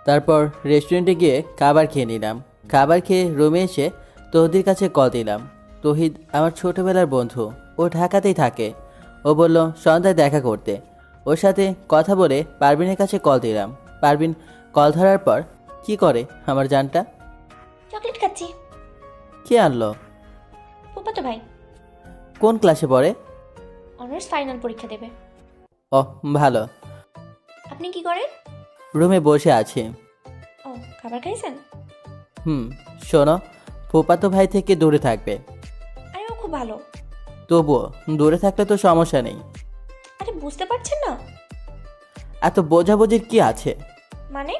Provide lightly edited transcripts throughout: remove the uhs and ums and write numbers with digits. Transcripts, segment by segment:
তারপর রেস্টুরেন্টে গিয়ে খাবার খেয়ে নিলাম। খাবার খেয়ে রুমে এসে তৌহিদের কাছে কল দিলাম। তৌহিদ আমার ছোটবেলার বন্ধু, ও ঢাকাতেই থাকে। ও বলল সন্ধ্যায় দেখা করতে। ওর সাথে কথা বলে পারভিনের কাছে কল দিলাম। পারভিন কল ধরার পর, কি করে আমার জানটা? চকলেট খাচ্ছি। কে আনলো? ফুপাতো ভাই। কোন ক্লাসে পড়ে? অনার্স ফাইনাল পরীক্ষা দেবে। ওহ, ভালো। আপনি কি করেন? রুমে বসে আছি। ও, খাবার খাইছেন? শোনো, ফুপাতো ভাই থেকে দূরে থাকবে। আরে ও খুব ভালো। তবুও দূরে থাকলে তো সমস্যা নেই। আরে বুঝতে পারছেন না? এত বোঝাবুঝির কি আছে? মানে?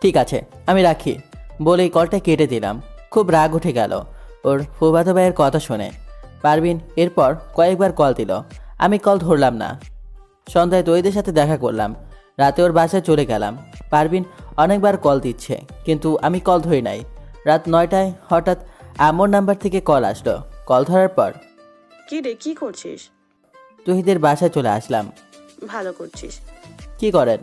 ঠিক আছে, আমি রাখি বলেই কলটা কেটে দিলাম। খুব রাগ উঠে গেল ওর ফুফাতো ভাইয়ের কথা শুনে। পারভিন এরপর কয়েকবার কল দিল, আমি কল ধরলাম না। সন্ধ্যায় তৈদের সাথে দেখা করলাম। রাতে ওর বাসায় চলে গেলাম। পারভিন অনেকবার কল দিচ্ছে, কিন্তু আমি কল ধরি নাই। রাত 9টায় হঠাৎ আম্মুর নাম্বার থেকে কল আসলো। কল ধরার পর, কি রে, কি করছিস? তহিদের বাসায় চলে আসলাম। ভালো করছিস। কি করেন?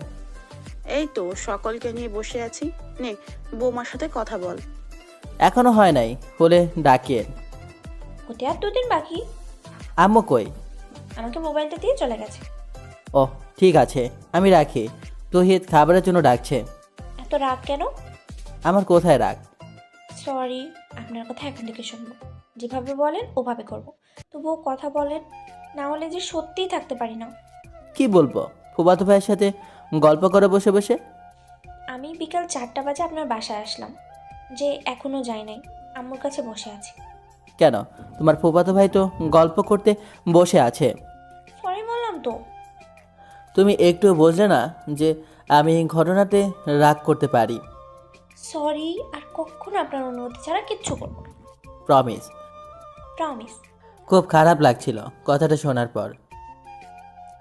এই তো সকলকে নিয়ে বসে আছি। নে, বৌমার সাথে কথা বল। এখনো হয় নাই, হলে ডাকিয়ে। হতে আর 2 দিন বাকি। আম্মু কই? আমাকে মোবাইলটা দিয়ে চলে গেছে। ওহ, ঠিক আছে, আমি রাখি। তহিদ খাবারের জন্য ডাকছে। এত রাগ কেন? আমার কোথায় রাগ? সরি, আপনার কথা এখন থেকে শুনবো। যেভাবে বলেন ওভাবে করব। তবুও কথা বলেন, না হলে যে সত্যিই থাকতে পারি না। কি বলবো? ফুফাতো ভাইয়ের সাথে গল্প করে বসে বসে। আমি বিকাল 4টা বাজে আপনার বাসায় আসলাম, যে এখনো যাই নাই। আম্মুর কাছে বসে আছি। কেন? তোমার ফুফাতো ভাই তো গল্প করতে বসে আছে। সরি বললাম তো। তুমি একটু বুঝলে না যে আমি ঘটনাতে রাগ করতে পারি? সরি, আর কখনো আপনার অনুমতি ছাড়া কিচ্ছু করবো না। প্রমিস। প্রমিস। খুব খারাপ লাগছিল কথাটা শোনার পর।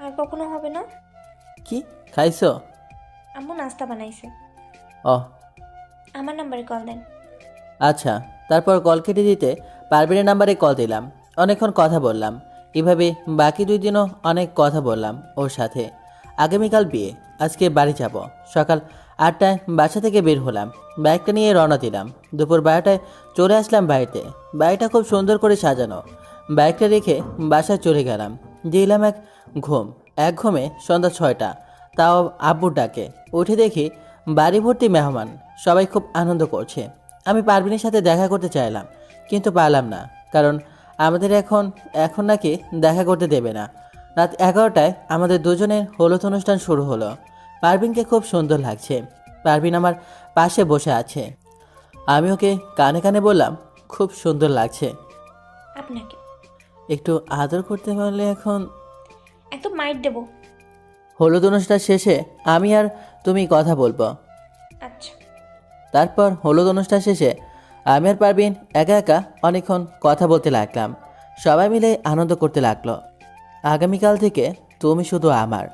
আর কখনো হবে না। কি খাইছো? আম্মু নাস্তা বানাইছে। ওহ, আমার নাম্বারে কল দেন। আচ্ছা। তারপর কল কেটে দিতে পারভিনের নাম্বারে কল দিলাম। অনেকক্ষণ কথা বললাম। এভাবে বাকি 2 দিনও অনেক কথা বললাম ওর সাথে। আগামীকাল বিয়ে, আজকে বাড়ি যাব। সকাল 8টায় বাসা থেকে বের হলাম। বাইকটা নিয়ে রওনা দিলাম। দুপুর 12টায় চলে আসলাম বাড়িতে। বাড়িটা খুব সুন্দর করে সাজানো। বাইকটা রেখে বাসায় চলে গেলাম। দিলাম ঘুম। এক ঘুমে সন্ধ্যা 6টা। তাও আব্বুর ডাকে উঠে দেখি বাড়ি ভর্তি মেহমান। সবাই খুব আনন্দ করছে। আমি পারভিনের সাথে দেখা করতে চাইলাম, কিন্তু পারলাম না। কারণ আমাদের এখন নাকি দেখা করতে দেবে না। রাত 11টায় আমাদের দুজনের হলুদ অনুষ্ঠান শুরু হলো। পারভিনকে খুব সুন্দর লাগছে। পারভিন আমার পাশে বসে আছে। আমি ওকে কানে কানে বললাম, খুব সুন্দর লাগছে। আপনাকে একটু আদর করতে পারলে। এখন একদম মাইট দেবো। হলুদ অনুষ্ঠান শেষে আমি আর তুমি কথা বলবো। আচ্ছা। তারপর হলুদ অনুষ্ঠান শেষে আমি আর পারভিন একা একা অনেকক্ষণ কথা বলতে লাগলাম। সবাই মিলে আনন্দ করতে লাগলো। আগামীকাল থেকে তুমি শুধু আমার।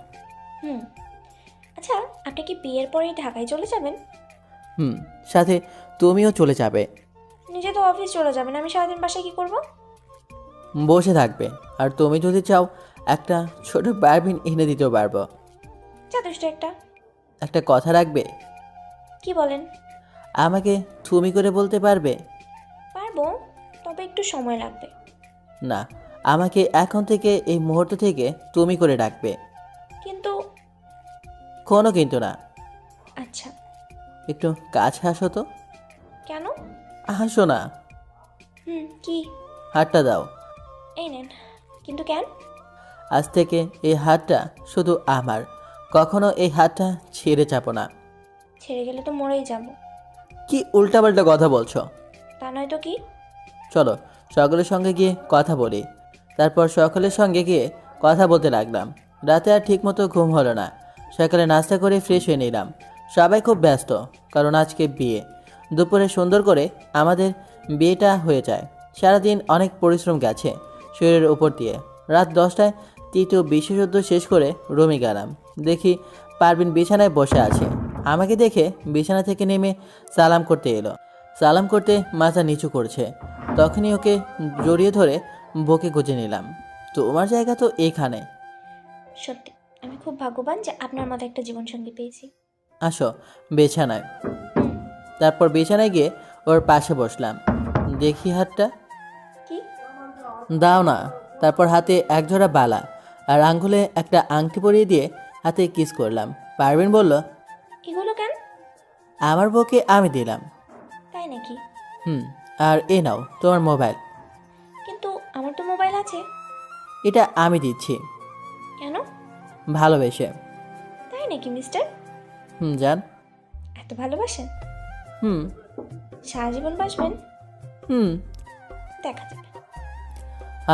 হুম। আচ্ছা, আপনি কি বিয়ের পরেই ঢাকায় চলে যাবেন? সাথে তুমিও চলে যাবে। নিজে তো অফিস চলে যাবেন, আমি সারাদিন বাসায় কি করব? বসে থাকবে। আর তুমি যদি চাও একটা ছোট পারভিন এনে দিতেও পারবো। যথেষ্ট একটা। একটা কথা রাখবে? কি বলেন? আমাকে তুমি করে বলতে পারবে? পারবো, তবে একটু সময় লাগবে। না, আমাকে এখন থেকে এই মুহূর্ত থেকে তুমি করে ডাকবে। কিন্তু। কোনো কিন্তু না। আচ্ছা। একটু কাছে হাসো তো। কেন? হাসো না। কি? হাতটা দাও। এই নেন। কিন্তু কেন? আজ থেকে এই হাতটা শুধু আমার। কখনো এই হাতটা ছেড়ে যাবো না। ছেড়ে গেলে তো মরেই যাব। কি উল্টাপাল্টা কথা বলছো? তা নয় তো কি? চলো সকলের সঙ্গে গিয়ে কথা বলি। তারপর সকলের সঙ্গে গিয়ে কথা বলতে লাগলাম। রাতে আর ঠিকমতো ঘুম হলো না। সকালে নাস্তা করে ফ্রেশ হয়ে নিলাম। সবাই খুব ব্যস্ত, কারণ আজকে বিয়ে। দুপুরে সুন্দর করে আমাদের বিয়েটা হয়ে যায়। সারাদিন অনেক পরিশ্রম গেছে শরীরের উপর দিয়ে। রাত 10টায় তৃতীয় বিশ্বযুদ্ধ শেষ করে রুমে গেলাম। দেখি পারভিন বিছানায় বসে আছে। আমাকে দেখে বিছানা থেকে নেমে সালাম করতে এলো। সালাম করতে মাথা নিচু করছে। তখনই ওকে জড়িয়ে ধরে বুকে গুজে নিলাম। তোমার জায়গা তো এখানে। সত্যি আমি খুব ভাগ্যবান যে আপনার মতো একটা জীবনসঙ্গী পেয়েছি। আসো বিছানায়। হুম, তারপর বিছানায় গিয়ে ওর পাশে বসলাম। দেখি হাতটা। কি? দাও না। তারপর হাতে এক জোড়া বালা আর আঙ্গুলে একটা আংটি পরিয়ে দিয়ে হাতে কিস করলাম। পারভিন বলল, এগুলো কেন? আমার বউকে আমি দিলাম। তাই নাকি? হুম। আর এ নাও তোমার মোবাইল। কিন্তু আমার তো মোবাইল আছে। এটা আমি দিচ্ছি। কেন? ভালোবেসে। তাই নাকি মিস্টার? জান। এত ভালোবাসেন? হুম। সারা জীবন বাসবেন? হুম। দেখা যাবে।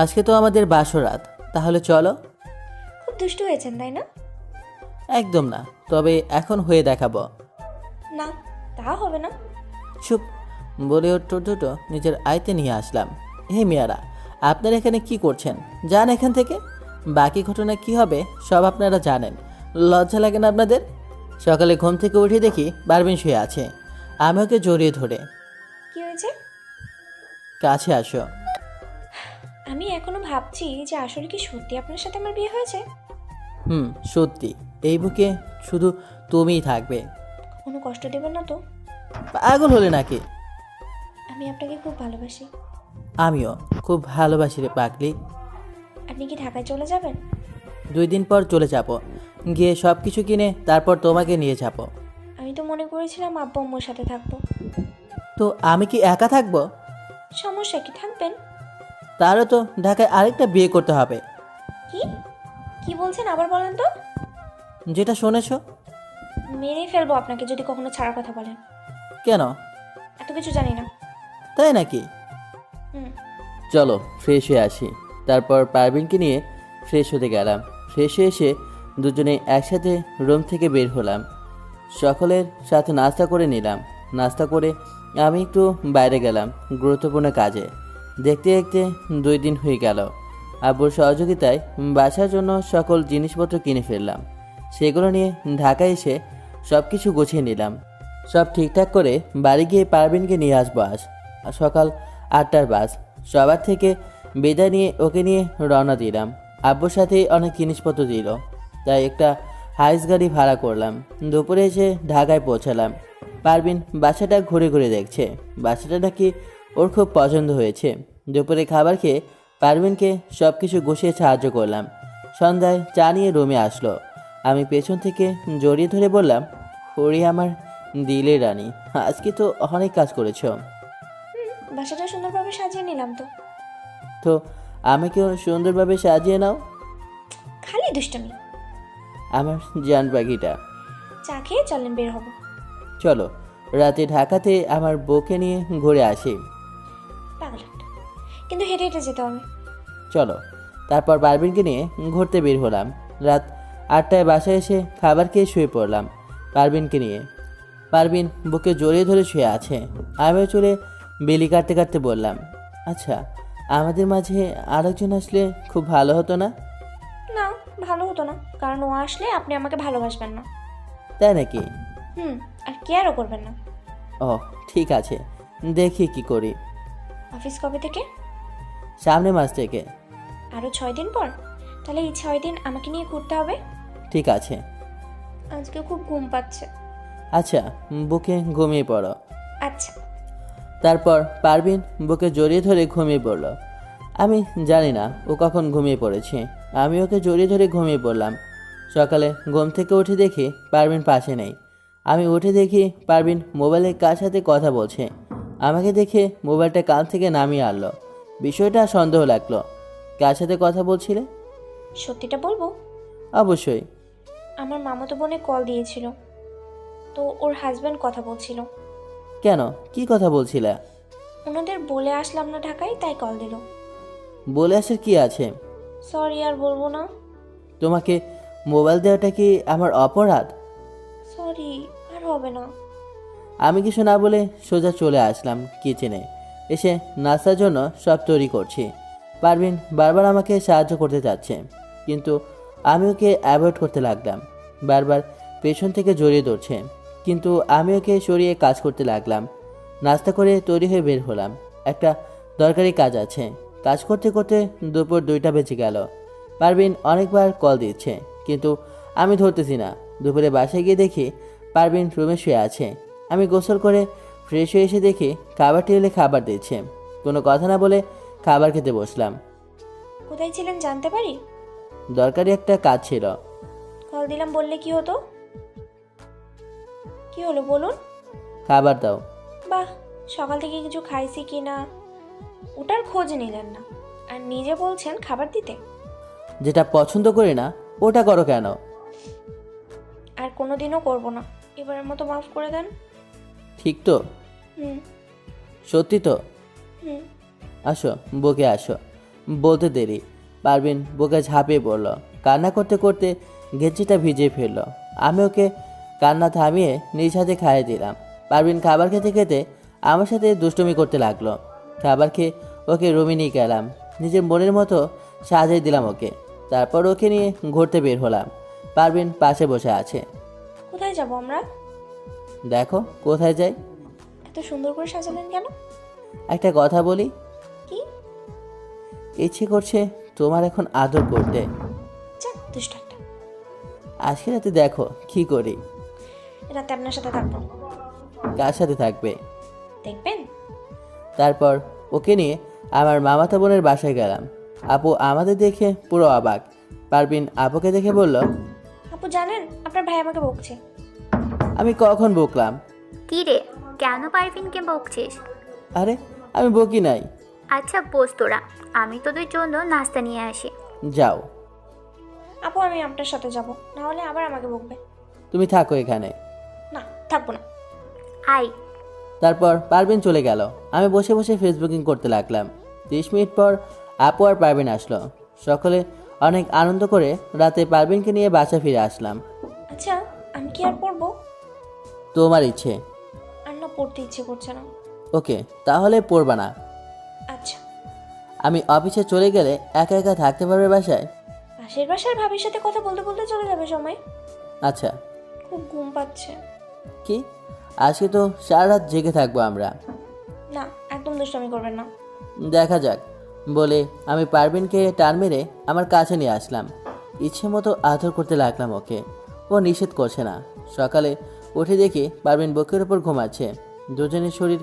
আজকে তো আমাদের বাসরাত, তাহলে চলো। খুব দুষ্টু হয়েছেন তাই না? একদম না, তবে এখন হয়ে দেখাবো। না, তা হবে না। চুপ বলে ওর ঠোঁট দুটো নিজের আয়তে নিয়ে আসলাম। হে মেয়ারা, আপনারা এখানে কি করছেন? যান এখান থেকে। বাকি ঘটনা কি হবে সব আপনারা জানেন। লজ্জা লাগে না আপনাদের? সকালে ঘুম থেকে উঠে দেখি পারভিন শুয়ে আছে। আমি ওকে জড়িয়ে ধরে, কি হয়েছে? কাছে আসো। আমি এখনো ভাবছি যে আসলে কি সত্যি আপনার সাথে আমার বিয়ে হয়েছে। সত্যি। এই বুকে শুধু তুমিই থাকবে। কোনো কষ্ট দেবেন না তো? পাগল হলে নাকি? আমি আপনাকে খুব ভালোবাসি। আমিও খুব ভালোবাসি রে পাগলি। আপনি কি ঢাকায় চলে যাবেন? 2 দিন পর চলে যাব, গিয়ে সব কিছু কিনে তারপর তোমাকে নিয়ে যাব। আমি তো মনে করেছিলাম আব্বু আম্মুর সাথে থাকবো। তো আমি কি একা থাকবো? সমস্যা কি, থাকবেন। তারও তো ঢাকায় আরেকটা বিয়ে করতে হবে। কি কি বলছেন আবার বলেন তো? যেটা শুনেছো। মেরে ফেলবো আপনাকে যদি কখনো ছাড়ার কথা বলেন। কেন? এত কিছু জানি না। তাই নাকি? হুম। চলো ফ্রেশ হয়ে আসি। তারপর পারভিনকে নিয়ে ফ্রেশ হতে গেলাম। ফ্রেশ হয়ে এসে দুজনে একসাথে রুম থেকে বের হলাম। সকলের সাথে নাস্তা করে নিলাম। নাস্তা করে আমি একটু বাইরে গেলাম গুরুত্বপূর্ণ কাজে। দেখতে দেখতে 2 দিন হয়ে গেল। আব্বুর সহযোগিতায় বাসার জন্য সকল জিনিসপত্র কিনে ফেললাম। সেগুলো নিয়ে ঢাকায় এসে সব কিছু গুছিয়ে নিলাম। সব ঠিকঠাক করে বাড়ি গিয়ে পারভিনকে নিয়ে আসবো আজ। সকাল 8টার বাস। সবার থেকে বিদায় নিয়ে ওকে নিয়ে রওনা দিলাম। আব্বুর সাথে অনেক জিনিসপত্র দিল, তাই একটা হাইস গাড়ি ভাড়া করলাম। দুপুরে এসে ঢাকায় পৌঁছালাম। পারভিন বাসাটা ঘুরে ঘুরে দেখছে। বাসাটা নাকি ওর খুব পছন্দ হয়েছে। দুপুরে খাবার খেয়ে পারভিনকে সব কিছু গুছিয়ে সাহায্য করলাম। সন্ধ্যায় চা নিয়ে রুমে আসলো। আমি পেছন থেকে জড়িয়ে ধরে বললাম, হরি আমার দিলের রানী, আজকে তো অনেক কাজ করেছো। বাসাটা সুন্দরভাবে সাজিয়ে নিলাম তো। তো আমাকেও সুন্দরভাবে সাজিয়ে নাও। খালি দুষ্টমি। আমার জান পাখিটা। চা খেয়ে চলেন, বের হব। চলো রাতে ঢাকাতে আমার বউকে নিয়ে ঘুরে আসি। পাগল একটা। কিন্তু হেঁটে হেঁটে যেতে হবে। চলো। তারপর পারভিনকে নিয়ে ঘুরতে বের হলাম। রাত 8টায় বাসায় এসে খাবার খেয়ে শুয়ে পড়লাম পারভিনকে নিয়ে। পারভিন বুকে জড়িয়ে ধরে শুয়ে আছে। আমিও চলে বেলি কাটতে কাটতে বললাম, আচ্ছা আমাদের মাঝে আরেকজন আসলে খুব ভালো হতো না? না, ভালো হতো না, কারণ ও আসলে আপনি আমাকে ভালোবাসবেন না। তাই নাকি? আর কেয়ারও করবেন না। ও ঠিক আছে, দেখি কি করি। অফিস কবে থেকে? সামনে মাস থেকে। আরও 6 দিন পর? তাহলে এই 6 দিন আমাকে নিয়ে ঘুরতে হবে। ঠিক আছে। আজকে খুব ঘুম পাচ্ছে। আচ্ছা বুকে ঘুমিয়ে পড়ো। আচ্ছা। তারপর পারভিন বুকে জড়িয়ে ধরে ঘুমিয়ে পড়ল। আমি জানি না ও কখন ঘুমিয়ে পড়েছে। আমি ওকে জড়িয়ে ধরে ঘুমিয়ে পড়লাম। সকালে ঘুম থেকে উঠে দেখি পারভিন পাশে নেই। আমি উঠে দেখি পারভিন মোবাইলে কার সাথে কথা বলছে। আমাকে দেখে মোবাইলটা কান থেকে নামিয়ে আনলো। বিষয়টা সন্দেহ লাগলো। কার সাথে কথা বলছিলে? সত্যিটা বলবো? অবশ্যই। আমার মামাতো বোনে কল দিয়েছিল, তো ওর হাজব্যান্ড কথা বলছিল। কেন, কি কথা বলছিলে? ওনাদের বলে আসলাম না ঢাকায়, তাই কল দিল। বলে আসার কি আছে? সরি, আর বলবো না। তোমাকে মোবাইল দেওয়াটা কি আমার অপরাধ? সরি, আর হবে না। আমি কিছু না বলে সোজা চলে আসলাম কিচেনে। এসে নাস্তার জন্য সব তৈরি করছি। পারভিন বারবার আমাকে সাহায্য করতে চাচ্ছে, কিন্তু আমি ওকে অ্যাভয়েড করতে লাগলাম। বারবার পেছন থেকে জড়িয়ে ধরছে, কিন্তু আমি ওকে সরিয়ে কাজ করতে লাগলাম। নাস্তা করে তৈরি হয়ে বের হলাম। একটা দরকারি কাজ আছে। কাজ করতে করতে দুপুর 2টা বেজে গেল। পারভিন অনেকবার কল দিচ্ছে, কিন্তু আমি ধরতেছি না। দুপুরে বাসায় গিয়ে দেখি পারভিন রুমে শুয়ে আছে। আমি গোসল করে ফ্রেশ হয়ে এসে দেখি খাবার টেবিলে খাবার দিচ্ছে। কোনো কথা না বলে খাবার খেতে বসলাম। কোথায় ছিলেন জানতে পারি? দরকারি একটা কাজ ছিল। কল দিলাম বললে কি হতো? কি হলো বলুন? খাবার দাও। বাহ, সকাল থেকে কিছু খাইছি কি না ওটার খোঁজ নিলেন না, আর নিজে বলছেন খাবার দিতে। যেটা পছন্দ করি না ওটা করো কেন? আর কোনোদিনও করব না, এবারের মতো মাফ করে দেন। ঠিক তো? হুম সত্যি তো? হুম। আসো, বুকে আসো। বলতে দেরি পারভিন বুকে ঝাঁপিয়ে পড়ল। কান্না করতে করতে গেঞ্জিটা ভিজিয়ে ফেললো। আমি ওকে কান্না থামিয়ে নিজ হাতে খাইয়ে দিলাম। পারভিন খাবার খেতে খেতে আমার সাথে দুষ্টুমি করতে লাগলো। খাবার খেয়ে ওকে রুমে নিয়ে গেলাম। নিজের মনের মতো সাজিয়ে দিলাম ওকে। তারপর ওকে নিয়ে ঘুরতে বের হলাম। পারভিন পাশে বসে আছে। কোথায় যাব আমরা? দেখো কোথায় যাই। এত সুন্দর করে সাজালেন কেন? একটা কথা বলি, কি? ইচ্ছে করছে তোমার এখন আদর করতে। যা দুষ্ট একটা। আজকে রাতে দেখো কি করি। রাতে আপনার সাথে থাকবো। কার সাথে থাকবে? দেখবেন। তারপর ওকে নিয়ে আমার মামাতো বোনের বাসায় গেলাম। আপু আমাদের দেখে পুরো অবাক। পারভিন আপুকে দেখে বলল, আপু জানেন আপনার ভাই আমাকে বকছে। আমি কখন বকলাম? কি রে, কেন পারভিনকে বকছিস? আরে আমি বকি নাই। আচ্ছা বস তোরা, আমি তোদের জন্য নাস্তা নিয়ে আসি। যাও। আপু আমি আপনার সাথে যাব, না হলে আবার আমাকে বকবে। তুমি থাকো এখানে। না, থাকবো না। আয়। তারপর পারভিন চলে গেল। আমি বসে বসে ফেসবুকিং করতে লাগলাম। 30 মিনিট পর আপু আর পারভিন আসলো। সকলে অনেক আনন্দ করে রাতে পারভিনকে নিয়ে বাসা ফিরে আসলাম। আচ্ছা, আমি কি আর পড়বো? তোমার ইচ্ছে। আর না, পড়তে ইচ্ছে করছে না। ওকে, তাহলে পড়বা না। আচ্ছা। আমি অফিসে চলে গেলে একা একা থাকতে পারবে বাসায়? পাশের বাসার ভাবির সাথে কথা বলতে বলতে চলে যাবে সময়। আচ্ছা। খুব ঘুম পাচ্ছে। কি? আজকে তো সারা রাত জেগে থাকবো আমরা। না, একদম দুষ্টামি করবেন না। দেখা যাক বলে আমি পারভিনকে টান মেরে আমার কাছে নিয়ে আসলাম। ইচ্ছে মতো আদর করতে লাগলাম ওকে। ও নিষেধ করছে না। সকালে উঠে দেখি পারভিন বুকের ওপর ঘুমাচ্ছে। দুজনের শরীর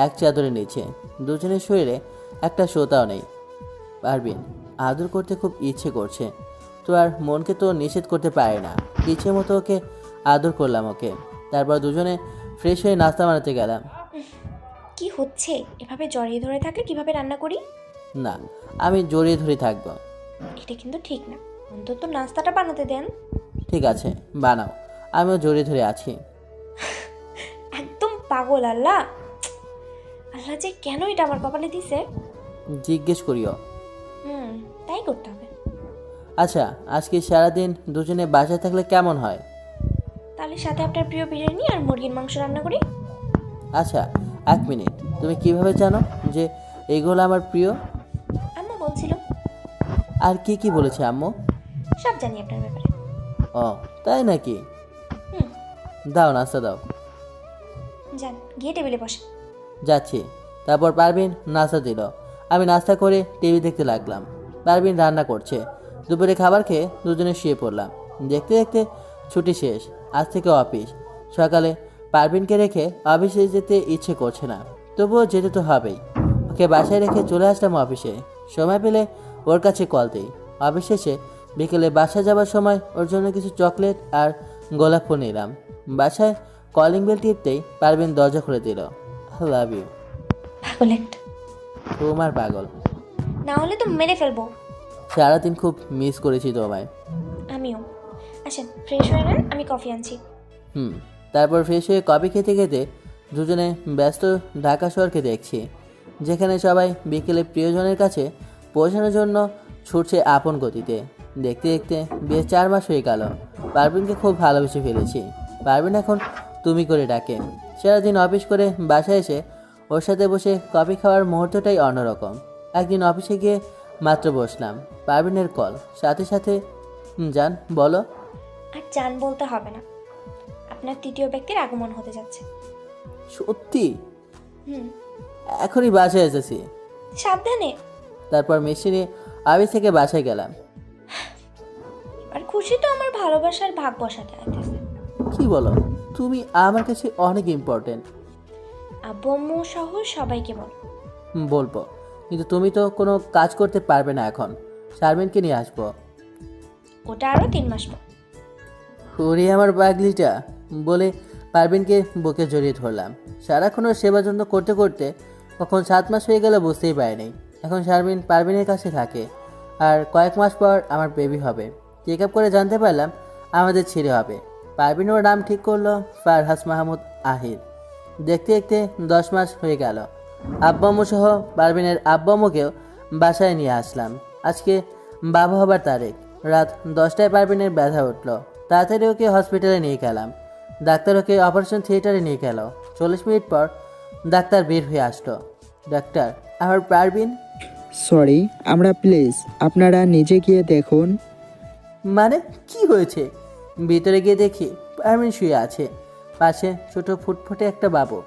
এক চাদরে নিচে। দুজনের শরীরে একটা সোতাও নেই। পারভিন আদর করতে খুব ইচ্ছে করছে, তো আর মনকে তো নিষেধ করতে পারে না। ইচ্ছে মতো ওকে আদর করলাম ওকে। তারপর দুজনে ফ্রেশ হয়ে নাস্তা বানাতে গেলাম। কি হচ্ছে? এভাবে জড়িয়ে ধরে থাকলে কিভাবে রান্না করি? না, আমি জড়িয়ে ধরে থাকবো। এটা কিন্তু ঠিক না, অন্তত নাস্তাটা বানাতে দেন। ঠিক আছে, বানাও। আমিও জড়িয়ে ধরে আছি। একদম পাগল। আল্লাহ, আল্লাহ যে কেন এটা আমার কপালে দিছে। জিজ্ঞেস করিও। তাই করতে হবে। আচ্ছা, আজকে সারাদিন দুজনে বাসায় থাকলে কেমন হয়? তাহলে সাথে আপনার প্রিয় বিরিয়ানি আর মুরগির মাংস রান্না করি। আচ্ছা, 1 মিনিট। তুমি কিভাবে জানো যে এগুলো আমার প্রিয়? আম্মু বলছিল। আর কি কি বলেছে আম্মু? সব জানি আপনার ব্যাপারে। ও তাই নাকি? হুম। দাও, নাস্তা দাও। যান, গিয়ে টেবিলে বসে। যাচ্ছি। তারপর পারভিন নাস্তা দিল। আমি নাস্তা করে টিভি দেখতে লাগলাম। পারভিন রান্না করছে। দুপুরে খাবার খেয়ে দুজনে শুয়ে পড়লাম। দেখতে দেখতে ছুটি শেষ। আজ থেকে অফিস। সকালে পারভিনকে রেখে অফিসে যেতে ইচ্ছে করছে না, তবুও যেতে তো হবেই। ওকে বাসায় রেখে চলে আসলাম অফিসে। সময় পেলে ওর কাছে কল দিই। অফিস শেষে বিকেলে বাসায় যাবার সময় ওর জন্য কিছু চকলেট আর গোলাপ ফুল নিলাম। বাসায় কলিং বেল টিপতেই পারভিন দরজা খুলে দিল। I love you. পাগল একটা। তোমার পাগল। না হলে তো মেরে ফেলবো। সারাদিন খুব মিস করেছি তোমায়। আমিও। আসেন, ফ্রেশ হয়ে নেন, আমি কফি আনছি। তারপর ফ্রেশ হয়ে কফি খেতে খেতে দুজনে ব্যস্ত ঢাকা শহরকে দেখছি, যেখানে সবাই বিকেলে প্রিয়জনের কাছে পৌঁছানোর জন্য ছুটছে আপন গতিতে। দেখতে দেখতে বেশ 4 মাস হয়ে গেল। পারভিনকে খুব ভালোবেসে ফেলেছি। পারভিন এখন তুমি করে ডাকে। সারাদিন অফিস করে বাসায় এসে ওর সাথে বসে কফি খাওয়ার মুহূর্তটাই অন্যরকম। একদিন অফিসে গিয়ে মাত্র বসলাম, পারভিনের কল। সাথে সাথে জান বলো। আর জান বলতে হবে না, আপনার তৃতীয় ব্যক্তির আগমন হতে যাচ্ছে। সত্যি? হুম। এখনই বাসায় এসেছি। সাবধানে। তারপর মিষ্টি নিয়ে অফিস থেকে বাসায় গেলাম। আর খুশি তো আমার ভালোবাসার ভাগ বসাতে আইতেছে। কি বলো? তুমি আমার কাছে অনেক ইম্পর্টেন্ট। আব্বু আম্মু সহ সবাইকে বল। বলবো, কিন্তু তুমি তো কোনো কাজ করতে পারবে না এখন। শারমিনকে নিয়ে আসবো। ওটা আরও 3 মাস পর। ওরে আমার পাগলিটা, বলে পারভিনকে বুকে জড়িয়ে ধরলাম। সারাক্ষণ ওর সেবা যত্ন করতে করতে কখন 7 মাস হয়ে গেল বুঝতেই পারিনি। এখন শারমিন পারভিনের কাছে থাকে, আর কয়েক মাস পর আমার বেবি হবে। চেক আপ করে জানতে পারলাম আমাদের ছেলে হবে। পারভিন ওর নাম ঠিক করলো ফারহাস মাহমুদ আহির। দেখতে দেখতে 10 মাস হয়ে গেল। আব্বাম্মু সহ পারভিনের আব্বাম্মুকেও বাসায় নিয়ে আসলাম। আজকে বাবা হবার তারিখ। রাত 10টায় পারভিনের ব্যথা উঠলো। তাড়াতাড়ি ওকে হসপিটালে নিয়ে গেলাম। ডাক্তার ওকে অপারেশন থিয়েটারে নিয়ে গেল। 40 মিনিট পর ডাক্তার বের হয়ে আসলো। ডাক্তার, আমার পারভিন। সরি, আমরা প্লিজ আপনারা নিজে গিয়ে দেখুন। মানে কি হয়েছে? ভিতরে গিয়ে দেখি পারভিন শুয়ে আছে, পাশে ছোট ফুটফুটে একটা বাবু।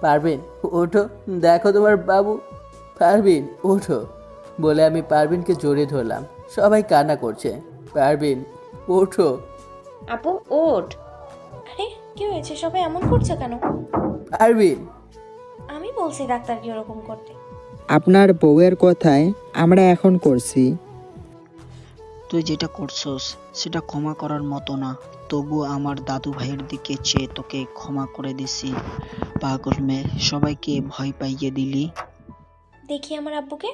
পারভিন ওঠো, দেখো তোমার বাবু। পারভিন ওঠো, বলে আমি পারভিনকে জড়িয়ে ধরলাম। সবাই কান্না করছে। পারভিন ওঠো। আপু ওঠ। আরে কি হয়েছে? সবাই এমন করছে কেন? পারভিন। আমি বলছি ডাক্তারকে ওরকম করতে। আপনার বউয়ের কথায় আমরা এখন করছি। তুই যেটা করছস সেটা ক্ষমা করার মতো না, তবু আমার দাদু ভাইয়ের দিকে চেয়ে তোকে ক্ষমা করে দিছি। পাগল মেয়ে, সবাইকে ভয় পাইয়ে দিলি। দেখি আমার আব্বুকে।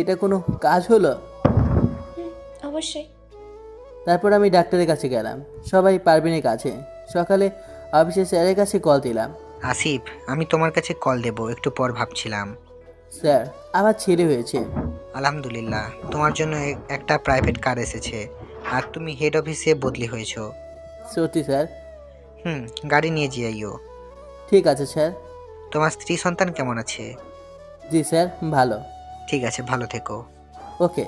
এটা কোনো কাজ হলো? অবশ্যই। তারপর আমি ডাক্তারের কাছে গেলাম, সবাই পারভিনের কাছে। সকালে অফিসে স্যারের কাছে কল দিলাম। আসিফ, আমি তোমার কাছে কল দেব একটু পর ভাবছিলাম। স্যার, আমার ছেলে হয়েছে। আলহামদুলিল্লাহ, তোমার জন্য একটা প্রাইভেট কার এসেছে আর তুমি হেড অফিসে বদলি হয়েছো। সত্যি স্যার? গাড়ি নিয়ে যাইও। ঠিক আছে স্যার। তোমার স্ত্রী সন্তান কেমন আছে? জি স্যার, ভালো। ঠিক আছে, ভালো থেকো। ওকে।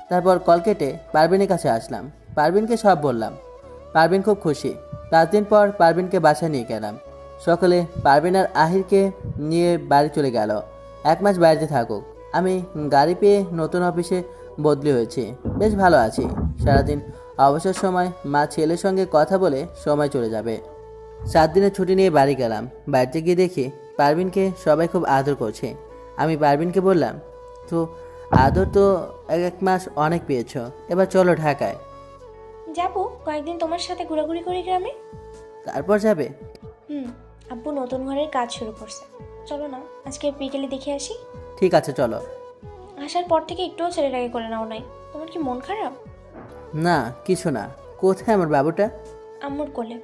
তারপর কল কেটে পারভিনের কাছে আসলাম। পারভিনকে সব বললাম। পারভিন খুব খুশি। 5 দিন পর পারভিনকে বাসায় নিয়ে গেলাম। সকালে পারভিন আর আহিরকে নিয়ে বাড়ি চলে গেল। 1 মাস বাড়িতে থাকুক। আমি গাড়ি পেয়ে নতুন অফিসে বদলি হয়েছি। বেশ ভালো আছি। সারাদিন অবসর সময় মা ছেলের সঙ্গে কথা বলে সময় চলে যাবে। 7 দিনের ছুটি নিয়ে বাড়ি গেলাম। বাড়িতে গিয়ে দেখি পারভিনকে সবাই খুব আদর করছে। আমি পারভিনকে বললাম, তো আদর তো 1 মাস অনেক পেয়েছো, এবার চলো ঢাকায়। যাবো কয়েকদিন তোমার সাথে ঘোরাঘুরি করি গ্রামে। তারপর যাবে? আব্বু নতুন ঘরের কাজ শুরু করছে। চলো না আজকে বিকেলে দেখে আসি। ঠিক আছে চলো। আসার পর থেকে একটুও ছেলেটাকে করে নাও নাই। তোমার কি মন খারাপ? না কিছু না। কোথায় আমার বাবুটা? আম্মুর কোলে।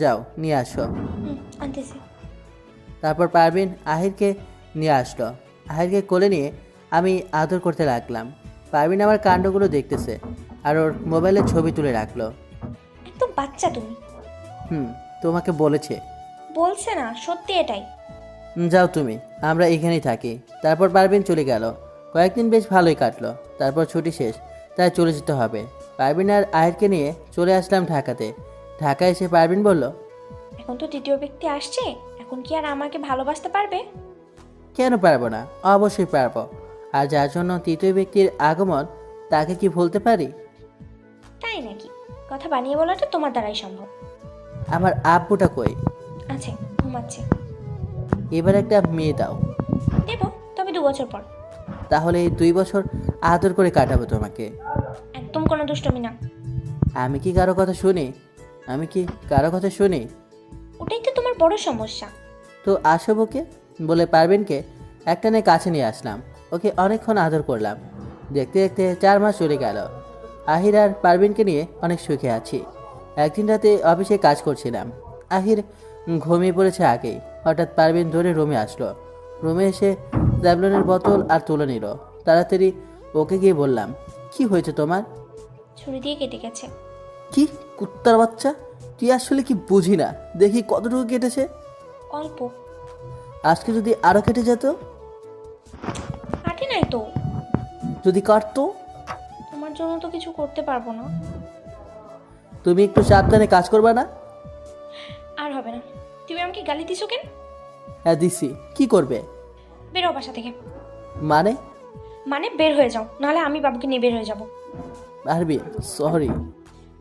যাও নিয়ে আসো। আনতেছি। তারপর পারভিন আহিরকে নিয়ে আসলো। আহিরকে কোলে নিয়ে আমি আদর করতে লাগলাম। পারভিন আমার কাণ্ডগুলো দেখতেছে আর ওর মোবাইলে ছবি তুলে রাখলো। একদম বাচ্চা তুমি। তোমাকে বলেছে? বলছে না, সত্যি এটাই। যাও তুমি, আমরা এখানেই থাকি। তারপর পারভিন চলে গেল। কয়েকদিন বেশ ভালোই কাটলো। তারপর ছুটি শেষ, তাই চলে যেতে হবে। পারভিন আর আহিরকে নিয়ে চলে আসলাম ঢাকাতে। ঢাকায় এসে পারভিন বলল, এখন তো তৃতীয় ব্যক্তি আসছে, এখন কি আর আমাকে ভালোবাসতে পারবে? কেন পারবো না? অবশ্যই পারবো। আর যার জন্য তৃতীয় ব্যক্তির আগমন, তাকে কি ভুলতে পারি? তাই নাকি? কথা বানিয়ে বলাটা তোমার দ্বারাই সম্ভব। আমার আব্বুটা কই? আছে, ঘুমাচ্ছে। এবার একটা মেয়ে দাও। দেব, তবে 2 বছর পর। তাহলে এই 2 বছর আদর করে কাটাবো তোমাকে। একদম কোনো দুষ্টমি না। আমি কি কারো কথা শুনি? আমি কি কারো কথা শুনি? ওটাই তো তোমার বড় সমস্যা। তো আসো ওকে, বলে পারভিনকে একটানে কাছে নিয়ে আসলাম। ওকে অনেকক্ষণ আদর করলাম। দেখতে দেখতে 4 মাস চলে গেল। আহির আর পারভিনকে নিয়ে অনেক সুখে আছি। একদিন রাতে অফিসে কাজ করছিলাম। আহির ঘুমিয়ে পড়েছে আগেই। হঠাৎ পারভিন ধরে রুমে আসলো। রুমে এসে জ্যাভলনের বোতল আর তুলে নিল। তাড়াতাড়ি ওকে গিয়ে বললাম, কি হয়েছে তোমার? ছুরি দিয়ে কেটে গেছে। কি কুত্তার বাচ্চা, তুই আসলে কি বুঝি না। দেখি কতটুকু কেটেছে। অল্প। আজকে যদি আরো কেটে যেত? কাটে নাই তো। যদি কাটতো? তোমার জন্য তো কিছু করতে পারবো না। তুমি একটু সাবধানে কাজ করবা না? আর হবে না। তুমি আমাকে গালি দিছো কেন? হ্যাঁ দিছি। কি করবে? বেরো বাসা থেকে। মানে? মানে বের হয়ে যাও, নাহলে আমি বাবুকে নিয়ে বের হয়ে যাব। পারবি? সরি।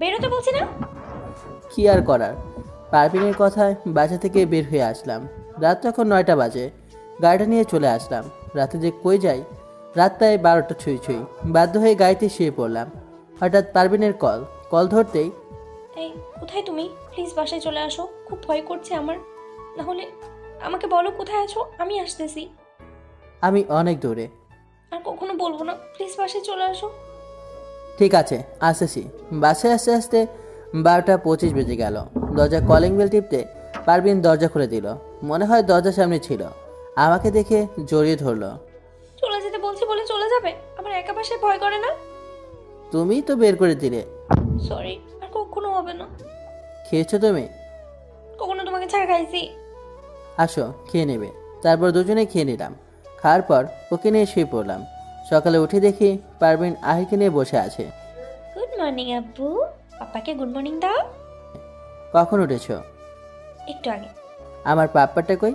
বেরোতে বলছি না। কি আর করার, পারভিনের কথায় বাসা থেকে বের হয়ে আসলাম। রাত তখন 9টা বাজে। গাড়িটা নিয়ে চলে আসলাম। রাতে যে কই যাই, রাত প্রায় 12টা ছুঁই ছুঁই। বাধ্য হয়ে গাড়িতে শুয়ে পড়লাম। হঠাৎ পারভিনের কল ধরতেই এই কোথায় তুমি? প্লিজ বাসায় চলে আসো, খুব ভয় করছে আমার। না হলে আমাকে বলো কোথায় আছো, আমি আসতেছি। আমি অনেক দূরে। আর কখনো বলবো না, প্লিজ বাসায় চলে আসো। ঠিক আছে, আসতেছি। বাসে আসতে আসতে 12টা 25 বেজে গেল। দরজা কলিং বেল টিপতে পারভিন দরজা খুলে দিল। মনে হয় দরজার সামনে ছিল। আমাকে দেখে জড়িয়ে ধরলো। চলে যেতে বলছি বলে চলে যাবে? আমার একা বাসায় ভয় করে না? তুমি তো বের করে দিলে। সরি, আর কখনো হবে না। খেয়েছো তুমি? কখনো তোমাকে ছাড়া খাইছি? আসো, খেয়ে নেবে। তারপর দুজনে খেয়ে নিলাম। খাওয়ার পর ওকে নিয়ে শুয়ে পড়লাম। সকালে উঠে দেখি পারভিন আহিরকে নিয়ে বসে আছে। গুড মর্নিং আব্বু। পাপাকে গুড মর্নিং দাও। কখন উঠেছো? একটু আগে। আমার পাপ্পাটা কই?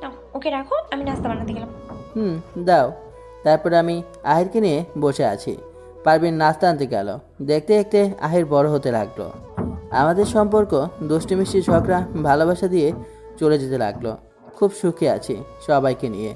নাও ওকে রাখো, আমি নাস্তা বানাতে গেলাম। দাও। তারপর আমি আহিরকে নিয়ে বসে আছি। পারভিন নাস্তা আনতে গেল। দেখতে দেখতে আহির বড় হতে লাগলো। আমাদের সম্পর্ক দুষ্টু মিষ্টি ঝগড়া ভালোবাসা দিয়ে চলে যেতে লাগলো। খুব সুখে আছি সবাইকে নিয়ে।